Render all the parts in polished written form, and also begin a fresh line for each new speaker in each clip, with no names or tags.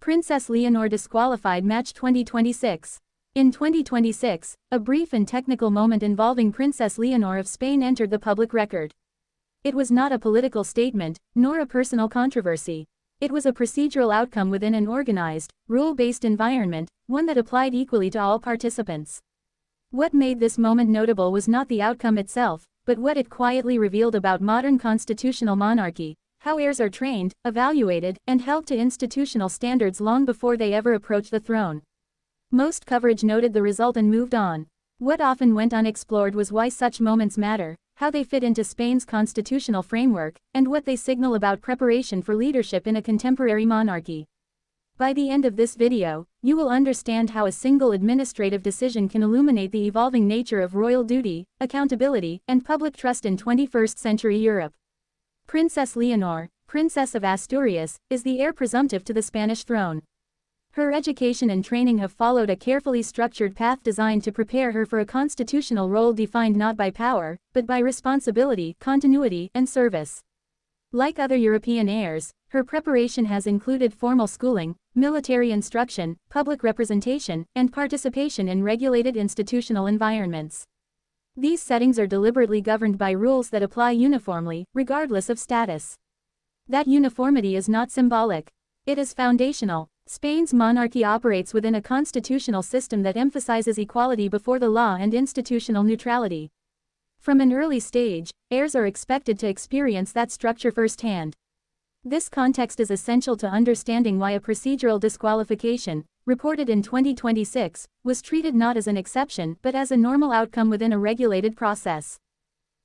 Princess Leonor disqualified match 2026. In 2026, a brief and technical moment involving Princess Leonor of Spain entered the public record. It was not a political statement, nor a personal controversy. It was a procedural outcome within an organized, rule-based environment, one that applied equally to all participants. What made this moment notable was not the outcome itself, but what it quietly revealed about modern constitutional monarchy, how heirs are trained, evaluated, and held to institutional standards long before they ever approach the throne. Most coverage noted the result and moved on. What often went unexplored was why such moments matter, how they fit into Spain's constitutional framework, and what they signal about preparation for leadership in a contemporary monarchy. By the end of this video, you will understand how a single administrative decision can illuminate the evolving nature of royal duty, accountability, and public trust in 21st century Europe. Princess Leonor, Princess of Asturias, is the heir presumptive to the Spanish throne. Her education and training have followed a carefully structured path designed to prepare her for a constitutional role defined not by power, but by responsibility, continuity, and service. Like other European heirs, her preparation has included formal schooling, military instruction, public representation, and participation in regulated institutional environments. These settings are deliberately governed by rules that apply uniformly, regardless of status. That uniformity is not symbolic. It is foundational. Spain's monarchy operates within a constitutional system that emphasizes equality before the law and institutional neutrality. From an early stage, heirs are expected to experience that structure firsthand. This context is essential to understanding why a procedural disqualification, reported in 2026, was treated not as an exception but as a normal outcome within a regulated process.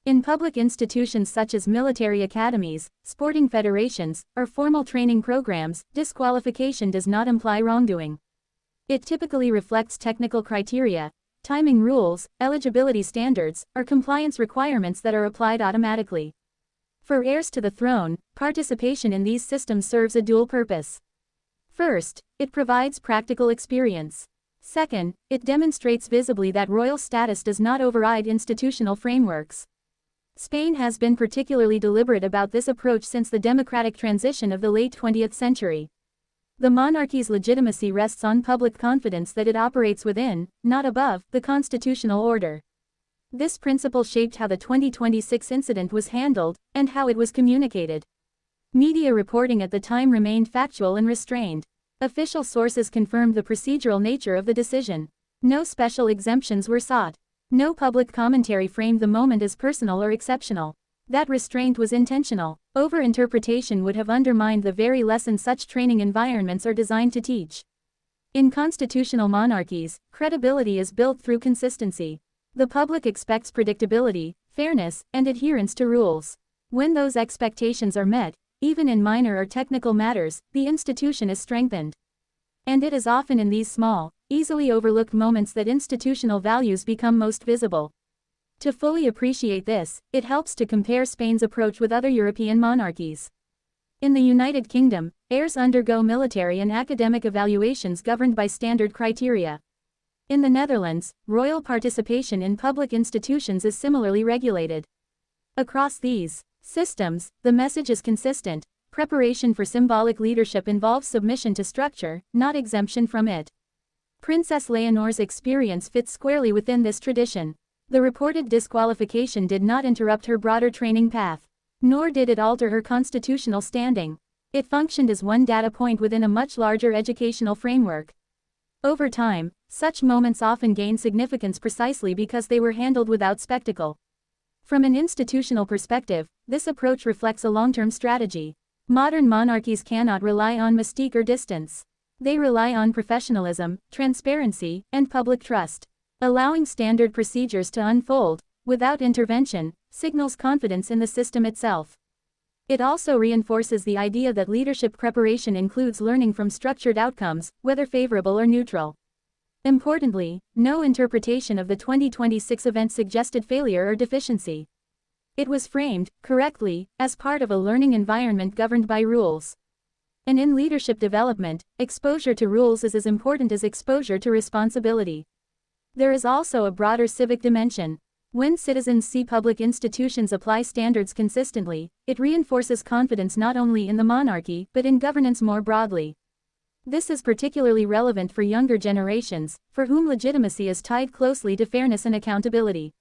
In public institutions such as military academies, sporting federations, or formal training programs, disqualification does not imply wrongdoing. It typically reflects technical criteria, timing rules, eligibility standards, or compliance requirements that are applied automatically. For heirs to the throne, participation in these systems serves a dual purpose. First, it provides practical experience. Second, it demonstrates visibly that royal status does not override institutional frameworks. Spain has been particularly deliberate about this approach since the democratic transition of the late 20th century. The monarchy's legitimacy rests on public confidence that it operates within, not above, the constitutional order. This principle shaped how the 2026 incident was handled, and how it was communicated. Media reporting at the time remained factual and restrained. Official sources confirmed the procedural nature of the decision. No special exemptions were sought. No public commentary framed the moment as personal or exceptional. That restraint was intentional. Over-interpretation would have undermined the very lesson such training environments are designed to teach. In constitutional monarchies, credibility is built through consistency. The public expects predictability, fairness, and adherence to rules. When those expectations are met, even in minor or technical matters, the institution is strengthened. And it is often in these small, easily overlooked moments that institutional values become most visible. To fully appreciate this, it helps to compare Spain's approach with other European monarchies. In the United Kingdom, heirs undergo military and academic evaluations governed by standard criteria. In the Netherlands, royal participation in public institutions is similarly regulated. Across these systems, the message is consistent. Preparation for symbolic leadership involves submission to structure, not exemption from it. Princess Leonor's experience fits squarely within this tradition. The reported disqualification did not interrupt her broader training path. Nor did it alter her constitutional standing. It functioned as one data point within a much larger educational framework. Over time, such moments often gain significance precisely because they were handled without spectacle. From an institutional perspective, this approach reflects a long-term strategy. Modern monarchies cannot rely on mystique or distance. They rely on professionalism, transparency, and public trust. Allowing standard procedures to unfold, without intervention, signals confidence in the system itself. It also reinforces the idea that leadership preparation includes learning from structured outcomes, whether favorable or neutral. Importantly, no interpretation of the 2026 event suggested failure or deficiency. It was framed, correctly, as part of a learning environment governed by rules. And in leadership development, exposure to rules is as important as exposure to responsibility. There is also a broader civic dimension. When citizens see public institutions apply standards consistently, it reinforces confidence not only in the monarchy but in governance more broadly. This is particularly relevant for younger generations, for whom legitimacy is tied closely to fairness and accountability.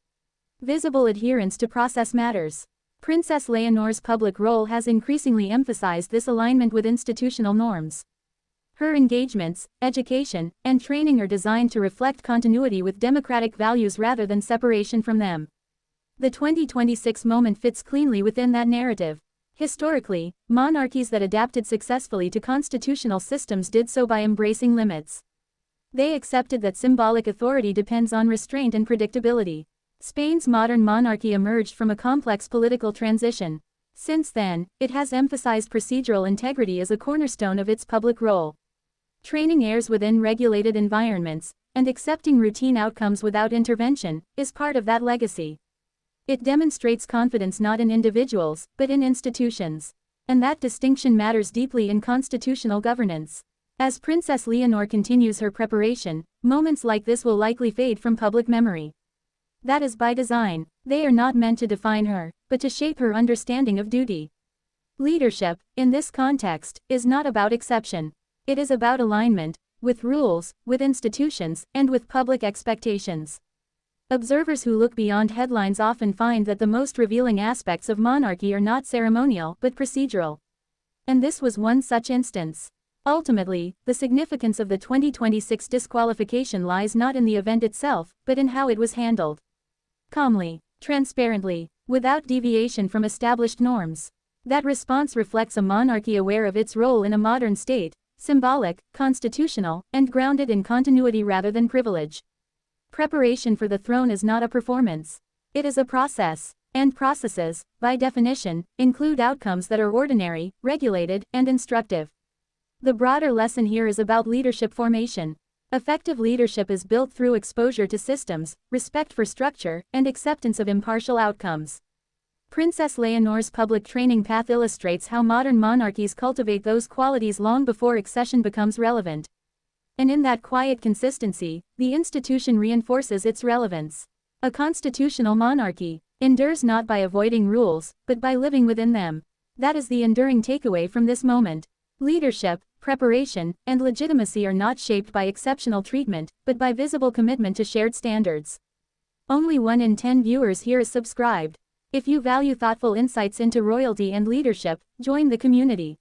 Visible adherence to process matters. Princess Leonor's public role has increasingly emphasized this alignment with institutional norms. Her engagements, education, and training are designed to reflect continuity with democratic values rather than separation from them. The 2026 moment fits cleanly within that narrative. Historically, monarchies that adapted successfully to constitutional systems did so by embracing limits. They accepted that symbolic authority depends on restraint and predictability. Spain's modern monarchy emerged from a complex political transition. Since then, it has emphasized procedural integrity as a cornerstone of its public role. Training heirs within regulated environments, and accepting routine outcomes without intervention, is part of that legacy. It demonstrates confidence not in individuals, but in institutions. And that distinction matters deeply in constitutional governance. As Princess Leonor continues her preparation, moments like this will likely fade from public memory. That is by design. They are not meant to define her, but to shape her understanding of duty. Leadership, in this context, is not about exception. It is about alignment, with rules, with institutions, and with public expectations. Observers who look beyond headlines often find that the most revealing aspects of monarchy are not ceremonial but procedural. And this was one such instance. Ultimately, the significance of the 2026 disqualification lies not in the event itself, but in how it was handled. Calmly, transparently, without deviation from established norms. That response reflects a monarchy aware of its role in a modern state, symbolic, constitutional, and grounded in continuity rather than privilege. Preparation for the throne is not a performance. It is a process, and processes, by definition, include outcomes that are ordinary, regulated, and instructive. The broader lesson here is about leadership formation. Effective leadership is built through exposure to systems, respect for structure, and acceptance of impartial outcomes. Princess Leonor's public training path illustrates how modern monarchies cultivate those qualities long before accession becomes relevant. And in that quiet consistency, the institution reinforces its relevance. A constitutional monarchy endures not by avoiding rules, but by living within them. That is the enduring takeaway from this moment. Leadership, preparation, and legitimacy are not shaped by exceptional treatment, but by visible commitment to shared standards. Only 1 in 10 viewers here is subscribed. If you value thoughtful insights into royalty and leadership, join the community.